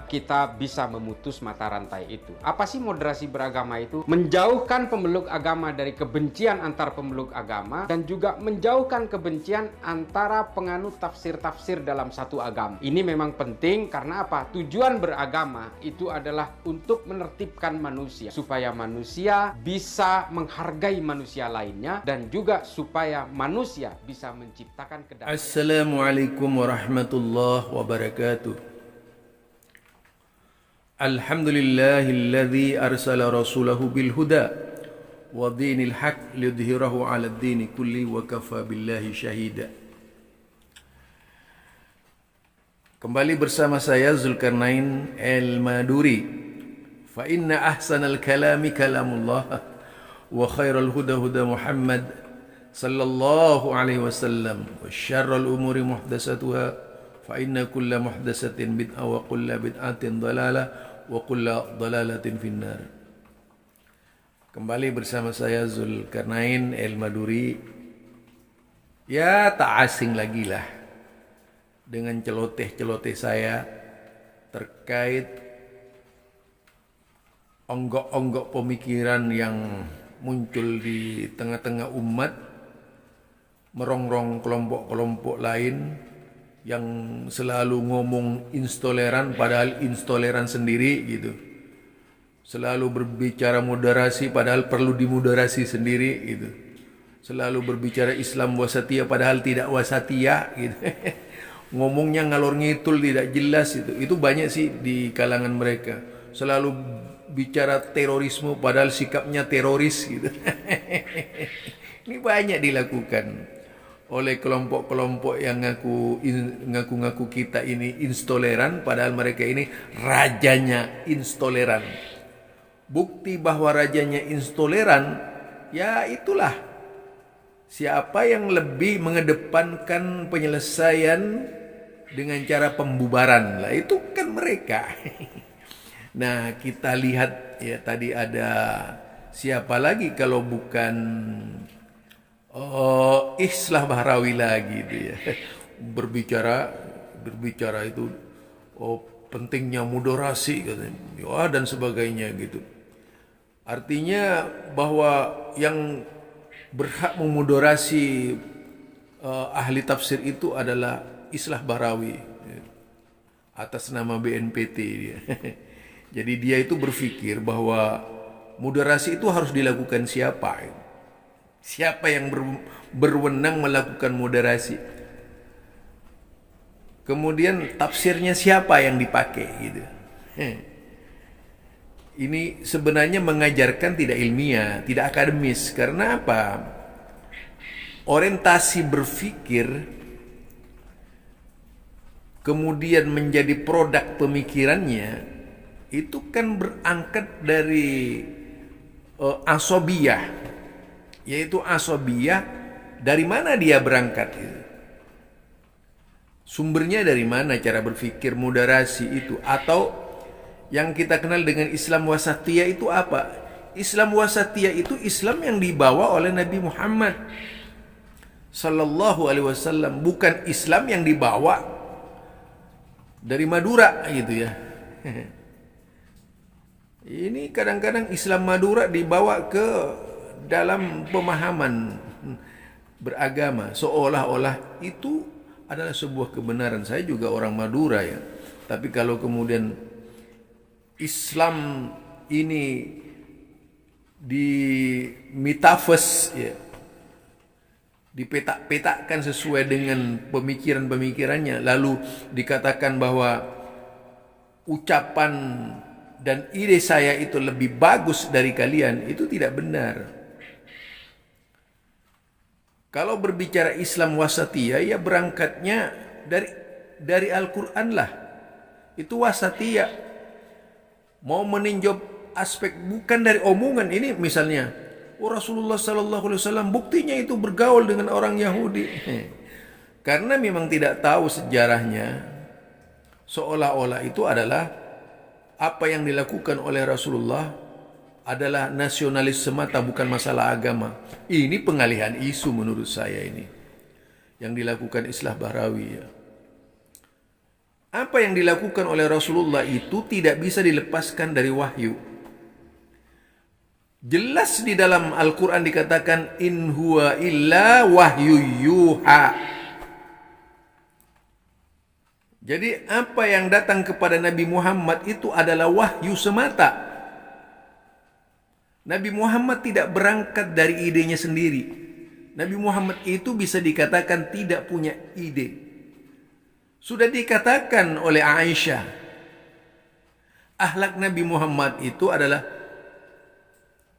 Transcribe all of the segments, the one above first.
kita bisa memutus mata rantai itu. Apa sih moderasi beragama itu? Menjauhkan pemeluk agama dari kebencian antar pemeluk agama dan juga menjauhkan kebencian antara penganut tafsir-tafsir dalam satu agama. Ini memang penting karena apa? Tujuan beragama itu adalah untuk menertibkan manusia supaya manusia bisa menghargai manusia lainnya dan juga supaya manusia bisa menciptakan kedamaian. Assalamualaikum warahmatullahi wabarakatuh. Alhamdulillahilladzi arsala rasulahu bil huda wa dinil haq liyudhhirahu 'ala ad-dini kulli wa kafa billahi syahida. Kembali bersama saya Zulkarnain Al-Maduri. Fa inna ahsanal kalami kalamullah wa khairal huda huda Muhammad sallallahu alaihi wasallam wa syarrul umuri muhdatsatuha fa inna kulla muhdatsatin bid'ah wa kulla bid'atin dhalalah wa kulla dhalalatin finnar. Kembali bersama saya Zulkarnain Al-Maduri. Ya, tak asing lagi lah dengan celoteh-celoteh saya terkait onggok-onggok pemikiran yang muncul di tengah-tengah umat, merongrong kelompok-kelompok lain yang selalu ngomong intoleran padahal intoleran sendiri gitu. Selalu berbicara moderasi padahal perlu dimoderasi sendiri gitu. Selalu berbicara Islam wasatiyah padahal tidak wasatiyah gitu. Ngomongnya ngalor ngidul tidak jelas itu. Itu banyak sih di kalangan mereka. Selalu bicara terorisme padahal sikapnya teroris gitu. Ini banyak dilakukan oleh kelompok-kelompok yang ngaku-ngaku kita ini intoleran padahal mereka ini rajanya intoleran. Bukti bahwa rajanya intoleran ya itulah siapa yang lebih mengedepankan penyelesaian dengan cara pembubaran lah, itu kan mereka. Nah, kita lihat ya tadi ada siapa lagi kalau bukan Islah Bahrawi lagi dia berbicara itu pentingnya moderasi katanya, ya, dan sebagainya gitu. Artinya bahwa yang berhak memoderasi ahli tafsir itu adalah Islah Bahrawi atas nama BNPT dia. Jadi dia itu berpikir bahwa moderasi itu harus dilakukan siapa? Siapa yang berwenang melakukan moderasi? Kemudian tafsirnya siapa yang dipakai gitu. Ini sebenarnya mengajarkan tidak ilmiah, tidak akademis. Karena apa? Orientasi berpikir kemudian menjadi produk pemikirannya itu kan berangkat dari asobiyah. Yaitu asobiyah, dari mana dia berangkat itu? Sumbernya dari mana cara berpikir moderasi itu? Atau yang kita kenal dengan Islam wasatiyah itu apa? Islam wasatiyah itu Islam yang dibawa oleh Nabi Muhammad sallallahu alaihi wasallam, bukan Islam yang dibawa dari Madura gitu ya. Ini kadang-kadang Islam Madura dibawa ke dalam pemahaman beragama seolah-olah itu adalah sebuah kebenaran. Saya juga orang Madura ya. Tapi kalau kemudian Islam ini di mitafes ya, dipetak-petakkan sesuai dengan pemikiran-pemikirannya, lalu dikatakan bahwa ucapan dan ide saya itu lebih bagus dari kalian, itu tidak benar. Kalau berbicara Islam wasatiyah, ya berangkatnya dari Al-Quran lah. Itu wasatiyah. Mau meninjau aspek bukan dari omongan. Ini misalnya, Rasulullah Sallallahu Alaihi Wasallam buktinya itu bergaul dengan orang Yahudi. Karena memang tidak tahu sejarahnya, seolah-olah itu adalah apa yang dilakukan oleh Rasulullah adalah nasionalis semata, bukan masalah agama. Ini pengalihan isu menurut saya ini yang dilakukan Islah Bahrawi ya. apa yang dilakukan oleh Rasulullah itu tidak bisa dilepaskan dari wahyu. Jelas di dalam Al-Quran dikatakan in huwa illa wahyu yuha. Jadi apa yang datang kepada Nabi Muhammad itu adalah wahyu semata. Nabi Muhammad tidak berangkat dari idenya sendiri. Nabi Muhammad itu bisa dikatakan tidak punya ide. Sudah dikatakan oleh Aisyah, akhlak Nabi Muhammad itu adalah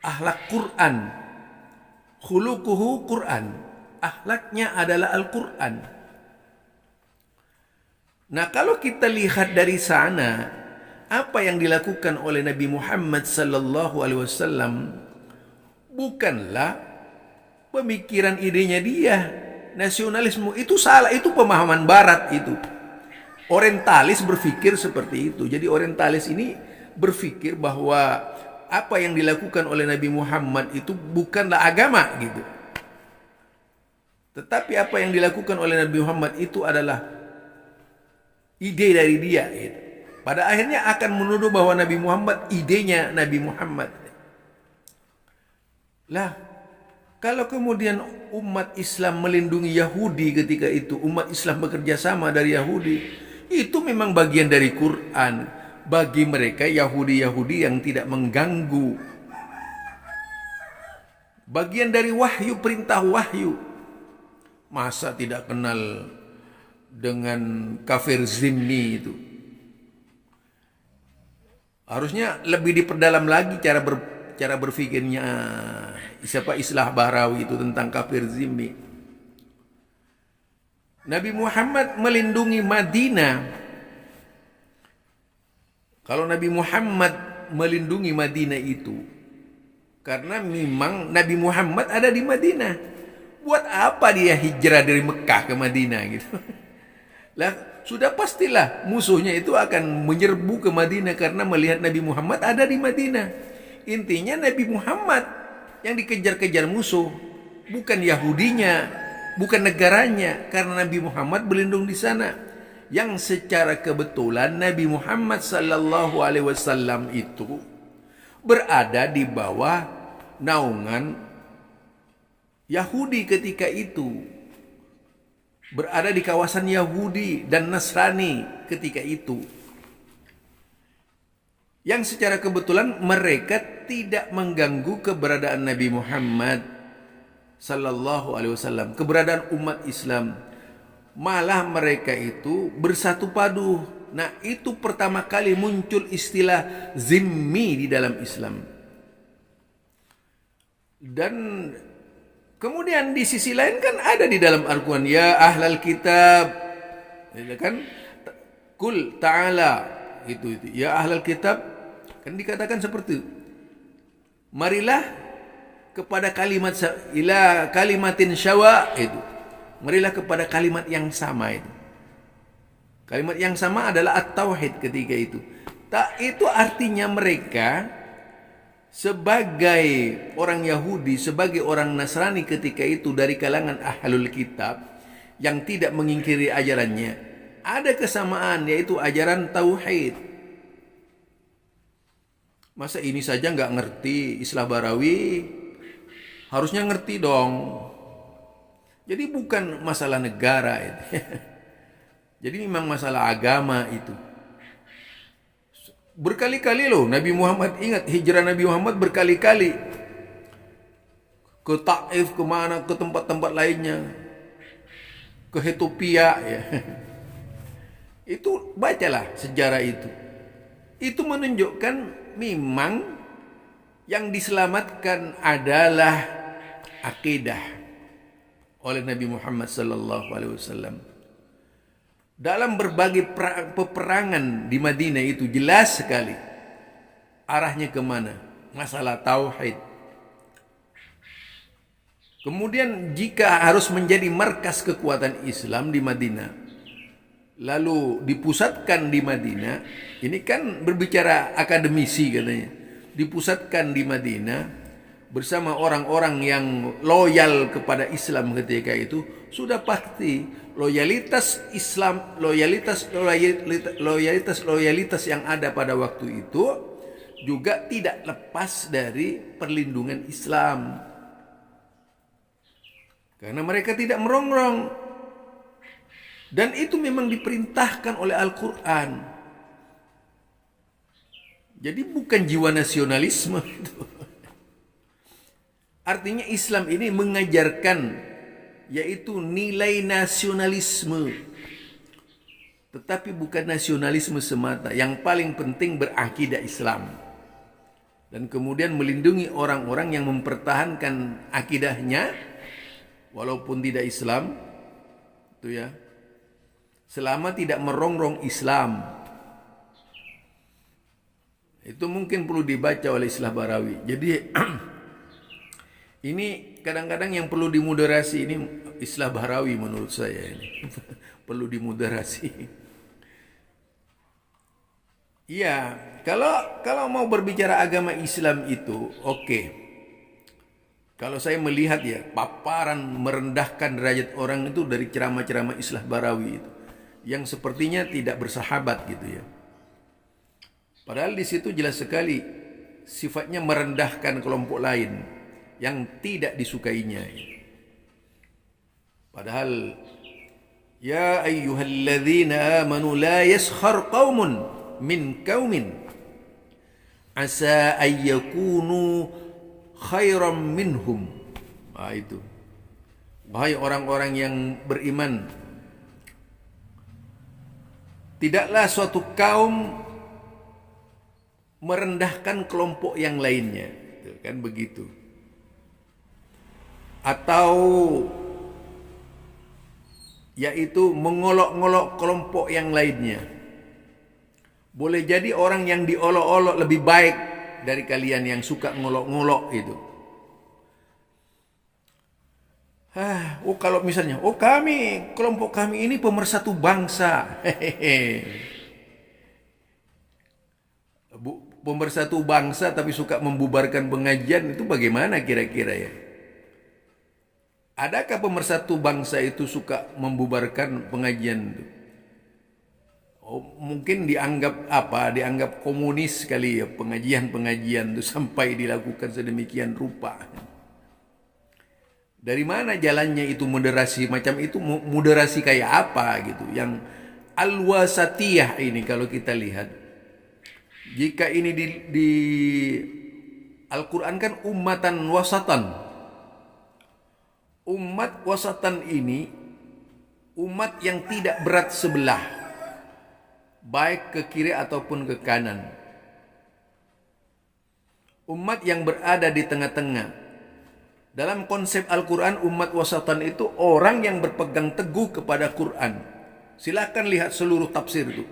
akhlak Quran. Khuluquhu Quran. Akhlaknya adalah Al-Quran. Nah, kalau kita lihat dari sana, apa yang dilakukan oleh Nabi Muhammad sallallahu alaihi wasallam bukanlah pemikiran idenya dia. Nasionalisme itu salah, itu pemahaman barat itu. Orientalis berpikir seperti itu. Jadi orientalis ini berpikir bahwa apa yang dilakukan oleh Nabi Muhammad itu bukanlah agama gitu. Tetapi apa yang dilakukan oleh Nabi Muhammad itu adalah ide dari dia gitu. Pada akhirnya akan menuduh bahwa Nabi Muhammad idenya Nabi Muhammad. Lah, kalau kemudian umat Islam melindungi Yahudi ketika itu, umat Islam bekerja sama dari Yahudi, itu memang bagian dari Quran. Bagi mereka Yahudi-Yahudi yang tidak mengganggu. Bagian dari wahyu, perintah wahyu. Masa tidak kenal dengan kafir zimmi itu? Harusnya lebih diperdalam lagi cara berpikirnya siapa Islah Bahrawi itu tentang kafir zimmi. Nabi Muhammad melindungi Madinah. Kalau Nabi Muhammad melindungi Madinah itu karena memang Nabi Muhammad ada di Madinah. Buat apa dia hijrah dari Mekah ke Madinah gitu? Lah, sudah pastilah musuhnya itu akan menyerbu ke Madinah karena melihat Nabi Muhammad ada di Madinah. Intinya Nabi Muhammad yang dikejar-kejar musuh, bukan Yahudinya, bukan negaranya, karena Nabi Muhammad berlindung di sana. Yang secara kebetulan Nabi Muhammad sallallahu alaihi wasallam itu berada di bawah naungan Yahudi ketika itu. Berada di kawasan Yahudi dan Nasrani ketika itu. Yang secara kebetulan mereka tidak mengganggu keberadaan Nabi Muhammad sallallahu alaihi wasallam, keberadaan umat Islam. Malah mereka itu bersatu padu. Nah, itu pertama kali muncul istilah zimmi di dalam Islam. Dan kemudian di sisi lain kan ada di dalam Al-Quran, ya ahlal kitab, kan, kul ta'ala, itu ya ahlal kitab, kan dikatakan seperti itu. Marilah kepada kalimat ila kalimatin syawa, itu marilah kepada kalimat yang sama. Itu kalimat yang sama adalah at-tauhid ketika itu. Itu artinya mereka sebagai orang Yahudi, sebagai orang Nasrani ketika itu dari kalangan ahlul kitab yang tidak mengingkiri ajarannya, ada kesamaan, yaitu ajaran tauhid. Masa ini saja nggak ngerti Islah Bahrawi? Harusnya ngerti dong. Jadi bukan masalah negara itu. Jadi memang masalah agama itu. Berkali-kali loh Nabi Muhammad, ingat hijrah Nabi Muhammad berkali-kali. Ke Taif, kemana, ke tempat-tempat lainnya. Ke Ethiopia ya. Itu bacalah sejarah itu. Itu menunjukkan memang yang diselamatkan adalah akidah oleh Nabi Muhammad sallallahu alaihi wasallam. Dalam berbagai peperangan di Madinah itu jelas sekali arahnya kemana, masalah tauhid. Kemudian jika harus menjadi markas kekuatan Islam di Madinah, lalu dipusatkan di Madinah, ini kan berbicara akademisi katanya, dipusatkan di Madinah, bersama orang-orang yang loyal kepada Islam ketika itu, sudah pasti loyalitas Islam, loyalitas yang ada pada waktu itu juga tidak lepas dari perlindungan Islam. Karena mereka tidak merongrong. Dan itu memang diperintahkan oleh Al-Quran. Jadi bukan jiwa nasionalisme itu. Artinya Islam ini mengajarkan yaitu nilai nasionalisme. Tetapi bukan nasionalisme semata. Yang paling penting berakidah Islam. Dan kemudian melindungi orang-orang yang mempertahankan akidahnya walaupun tidak Islam. Itu ya. Selama tidak merongrong Islam. Itu mungkin perlu dibaca oleh Islah Barawi. Jadi ini kadang-kadang yang perlu dimoderasi ini Islah Barawi menurut saya ini. Perlu dimoderasi. Iya, kalau mau berbicara agama Islam itu oke. Kalau saya melihat ya paparan merendahkan derajat orang itu dari ceramah-ceramah Islah Barawi itu yang sepertinya tidak bersahabat gitu ya. Padahal di situ jelas sekali sifatnya merendahkan kelompok lain yang tidak disukainya. Padahal ya ayyuhalladzina amanu la yaskhar qaumun min qaumin asa ayyakunu khairam minhum. Itu. Wahai orang-orang yang beriman, tidaklah suatu kaum merendahkan kelompok yang lainnya, kan begitu. Atau yaitu mengolok-olok kelompok yang lainnya. Boleh jadi orang yang diolok-olok lebih baik dari kalian yang suka ngolok-ngolok itu. Kalau misalnya, kelompok kami ini pemersatu bangsa. Pemersatu bangsa tapi suka membubarkan pengajian, itu bagaimana kira-kira ya? Adakah pemersatu bangsa itu suka membubarkan pengajian itu? Mungkin dianggap komunis kali ya pengajian-pengajian itu sampai dilakukan sedemikian rupa. Dari mana jalannya itu moderasi macam itu? Moderasi kayak apa gitu? Yang al-wasatiyah ini kalau kita lihat, jika ini di Al-Quran kan ummatan wasatan. Umat wasatan ini umat yang tidak berat sebelah, baik ke kiri ataupun ke kanan. Umat yang berada di tengah-tengah. Dalam konsep Al-Quran, umat wasatan itu orang yang berpegang teguh kepada Quran. Silakan lihat seluruh tafsir itu.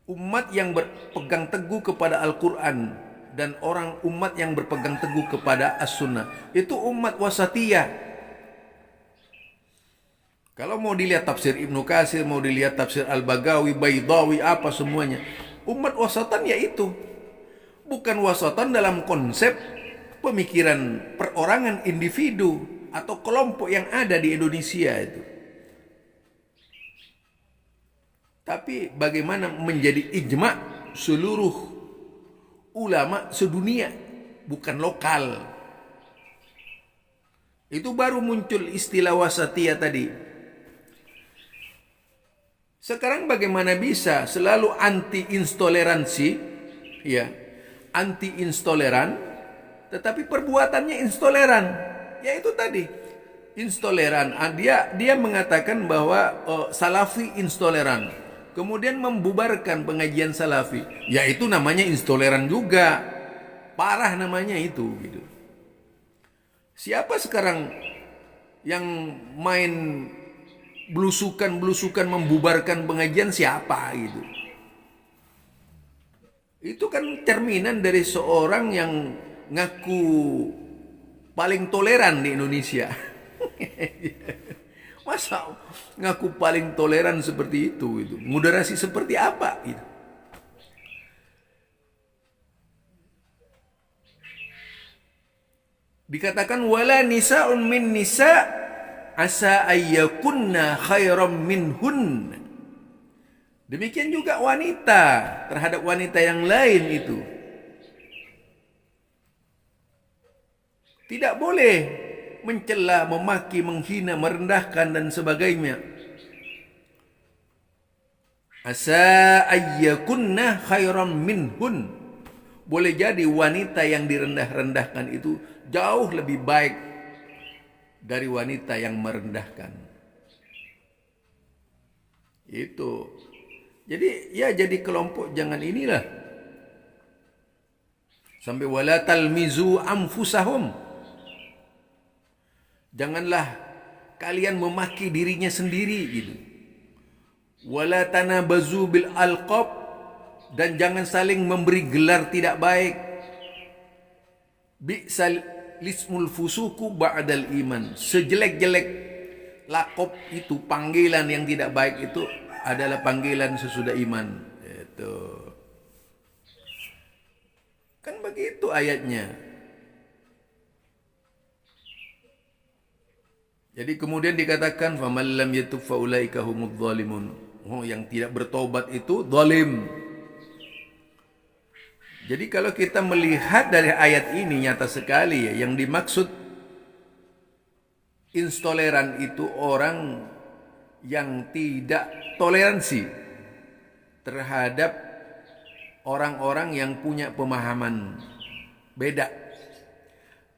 Umat yang berpegang teguh kepada Al-Quran dan umat yang berpegang teguh kepada As-Sunnah. Itu umat wasatiyah. Kalau mau dilihat tafsir Ibnu Katsir, mau dilihat tafsir Al-Bagawi, Baidawi, apa semuanya. Umat wasatan yaitu. Bukan wasatan dalam konsep pemikiran perorangan individu atau kelompok yang ada di Indonesia itu. Tapi bagaimana menjadi ijma' seluruh ulama sedunia, bukan lokal. Itu baru muncul istilah wasatiyah tadi. Sekarang bagaimana bisa selalu anti-intoleransi, ya, anti-intoleran, tetapi perbuatannya intoleran. Ya itu tadi, intoleran. Dia mengatakan bahwa salafi intoleran. Kemudian membubarkan pengajian salafi. Ya itu namanya intoleran juga. Parah namanya itu gitu. Siapa sekarang yang main belusukan membubarkan pengajian, siapa gitu? Itu kan cerminan dari seorang yang ngaku paling toleran di Indonesia. Masa ngaku paling toleran seperti itu? Moderasi seperti apa? Gitu. Dikatakan wala nisa'un min nisa' asa ayyakunna khairam minhun. Demikian juga wanita terhadap wanita yang lain itu. Tidak boleh mencela, memaki, menghina, merendahkan dan sebagainya. Asa ayyakunna khairam minhun. Boleh jadi wanita yang direndah-rendahkan itu jauh lebih baik dari wanita yang merendahkan. Itu. Jadi ya jadi kelompok jangan inilah. Sampai wala talmizu anfusahum. Janganlah kalian memaki dirinya sendiri gitu. Wala tanabazu bil alqab, dan jangan saling memberi gelar tidak baik. Bi'sal lismul fusuku ba'dal iman. Sejelek-jelek lakop itu, panggilan yang tidak baik itu adalah panggilan sesudah iman. Itu. Kan begitu ayatnya. Jadi kemudian dikatakan faman lam yatub faulaika humudz zalimun. Oh, yang tidak bertobat itu zalim. Jadi kalau kita melihat dari ayat ini nyata sekali ya, yang dimaksud intoleran itu orang yang tidak toleransi terhadap orang-orang yang punya pemahaman beda.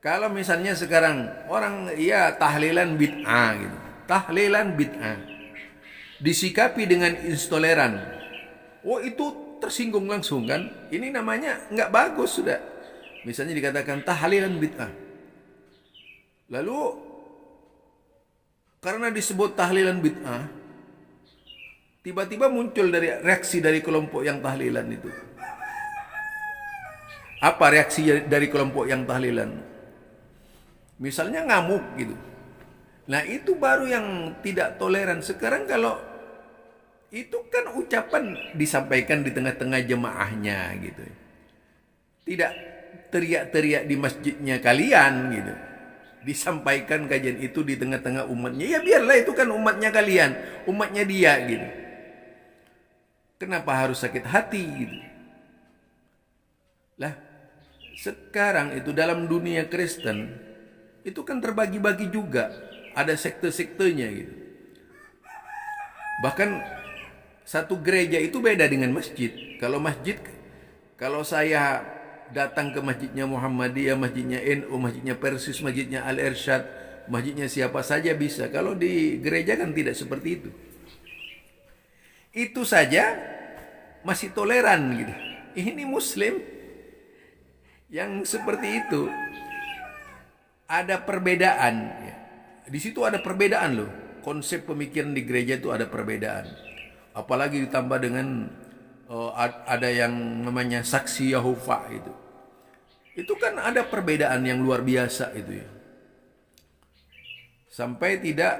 Kalau misalnya sekarang orang ya tahlilan bid'ah gitu. Tahlilan bid'ah. Disikapi dengan intoleran. Oh itu tersinggung langsung kan? Ini namanya nggak bagus sudah. Misalnya dikatakan tahlilan bid'ah. Lalu karena disebut tahlilan bid'ah, tiba-tiba muncul dari reaksi dari kelompok yang tahlilan itu. Apa reaksi dari kelompok yang tahlilan? Misalnya ngamuk gitu. Nah itu baru yang tidak toleran. Sekarang kalau itu kan ucapan disampaikan di tengah-tengah jemaahnya gitu. Tidak teriak-teriak di masjidnya kalian gitu. Disampaikan kajian itu di tengah-tengah umatnya. Ya biarlah itu kan umatnya kalian. Umatnya dia gitu. Kenapa harus sakit hati gitu? Lah sekarang itu dalam dunia Kristen itu kan terbagi-bagi juga. Ada sekte-sektenya gitu. Bahkan satu gereja itu beda dengan masjid. Kalau masjid, kalau saya datang ke masjidnya Muhammadiyah, masjidnya NU, masjidnya Persis, masjidnya Al-Irsyad, masjidnya siapa saja bisa. Kalau di gereja kan tidak seperti itu. Itu saja masih toleran gitu. Ini Muslim yang seperti itu. Ada perbedaan. Di situ ada perbedaan loh. Konsep pemikiran di gereja itu ada perbedaan. Apalagi ditambah dengan ada yang namanya saksi Yahova itu. Itu kan ada perbedaan yang luar biasa itu ya. Sampai tidak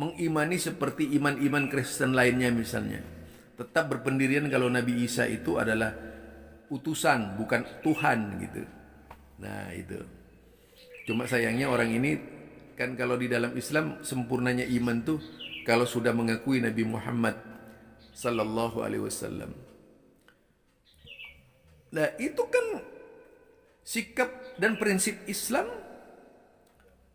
mengimani seperti iman-iman Kristen lainnya misalnya. Tetap berpendirian kalau Nabi Isa itu adalah utusan, bukan Tuhan gitu. Nah itu. Cuma sayangnya orang ini kan kalau di dalam Islam sempurnanya iman tuh kalau sudah mengakui Nabi Muhammad sallallahu alaihi wasallam. Nah, itu kan sikap dan prinsip Islam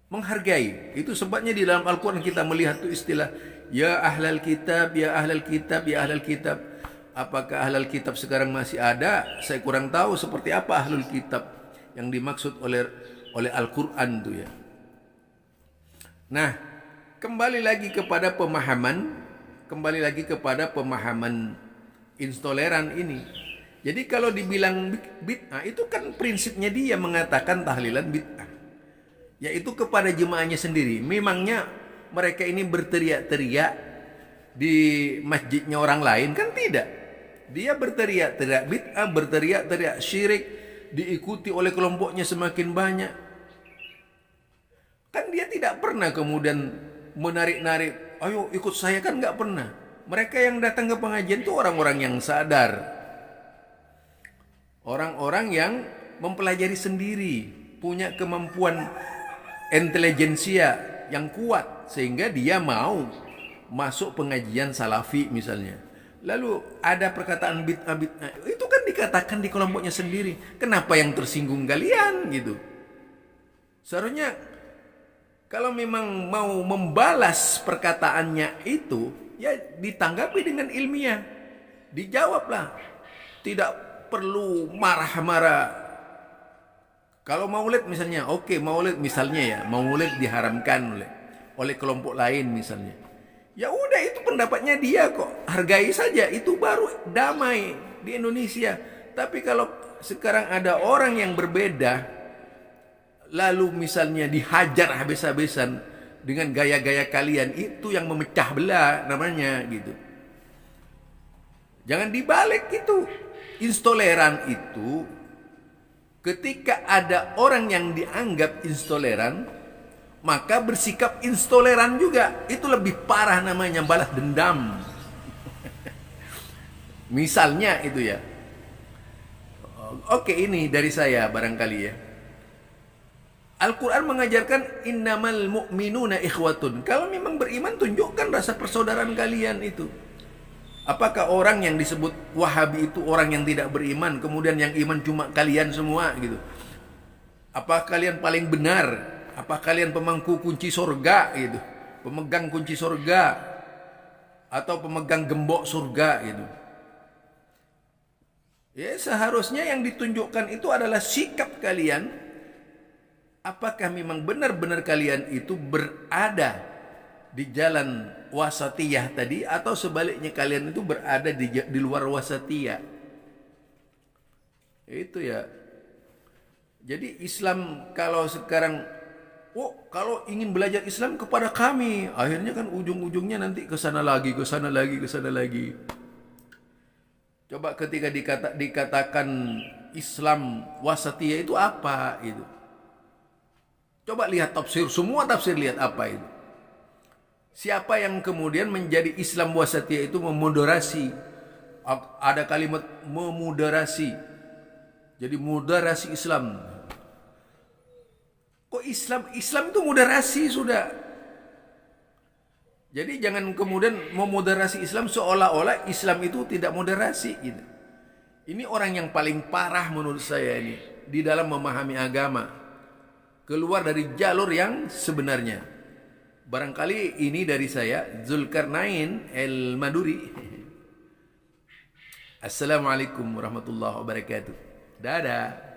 menghargai. Itu sebabnya di dalam Al-Qur'an kita melihat tuh istilah ya ahlal kitab, ya ahlal kitab, ya ahlal kitab. Apakah ahlul kitab sekarang masih ada? Saya kurang tahu seperti apa ahlul kitab yang dimaksud oleh Al-Quran itu ya. Nah, kembali lagi kepada pemahaman intoleran ini. Jadi kalau dibilang bid'ah itu kan prinsipnya dia mengatakan tahlilan bid'ah. Yaitu kepada jemaahnya sendiri. Memangnya mereka ini berteriak-teriak di masjidnya orang lain kan tidak. Dia berteriak-teriak bid'ah, berteriak-teriak syirik, diikuti oleh kelompoknya semakin banyak. Kan dia tidak pernah kemudian menarik-narik, ayo ikut saya, kan nggak pernah. Mereka yang datang ke pengajian itu orang-orang yang sadar. Orang-orang yang mempelajari sendiri. punya kemampuan intelijensia yang kuat sehingga dia mau masuk pengajian salafi misalnya. Lalu ada perkataan bid'ah, itu kan dikatakan di kelompoknya sendiri. Kenapa yang tersinggung kalian gitu? Seharusnya kalau memang mau membalas perkataannya itu, ya ditanggapi dengan ilmiah. Dijawablah. Tidak perlu marah-marah. Kalau maulid misalnya, oke, maulid misalnya ya, maulid diharamkan oleh kelompok lain misalnya. Ya udah, itu pendapatnya dia kok. Hargai saja, itu baru damai di Indonesia. Tapi kalau sekarang ada orang yang berbeda, lalu misalnya dihajar habis-habisan dengan gaya-gaya kalian, itu yang memecah belah namanya gitu. Jangan dibalik itu. Intoleran itu ketika ada orang yang dianggap intoleran, maka bersikap intoleran juga. Itu lebih parah namanya, balas dendam. Misalnya itu ya. Oke, ini dari saya barangkali ya. Al-Quran mengajarkan innamal mu'minuna ikhwatun. Kalau memang beriman, tunjukkan rasa persaudaraan kalian itu. Apakah orang yang disebut Wahabi itu orang yang tidak beriman, kemudian yang iman cuma kalian semua gitu? Apa kalian paling benar? Apa kalian pemangku kunci surga gitu? Pemegang kunci surga atau pemegang gembok surga gitu? Ya, seharusnya yang ditunjukkan itu adalah sikap kalian. Apakah memang benar-benar kalian itu berada di jalan wasatiyah tadi, atau sebaliknya kalian itu berada di luar wasatiyah? Itu ya. Jadi Islam kalau sekarang, kalau ingin belajar Islam kepada kami, akhirnya kan ujung-ujungnya nanti ke sana lagi, ke sana lagi, ke sana lagi. Coba ketika dikatakan Islam wasatiyah itu apa itu? Coba lihat tafsir, semua tafsir, lihat apa itu. Siapa yang kemudian menjadi Islam wasatiyah itu memoderasi. Ada kalimat memoderasi. Jadi moderasi Islam. Kok Islam itu moderasi sudah. Jadi jangan kemudian memoderasi Islam seolah-olah Islam itu tidak moderasi gitu. Ini orang yang paling parah menurut saya ini di dalam memahami agama. Keluar dari jalur yang sebenarnya. Barangkali ini dari saya, Zulkarnain El-Maduri. Assalamualaikum warahmatullahi wabarakatuh. Dadah.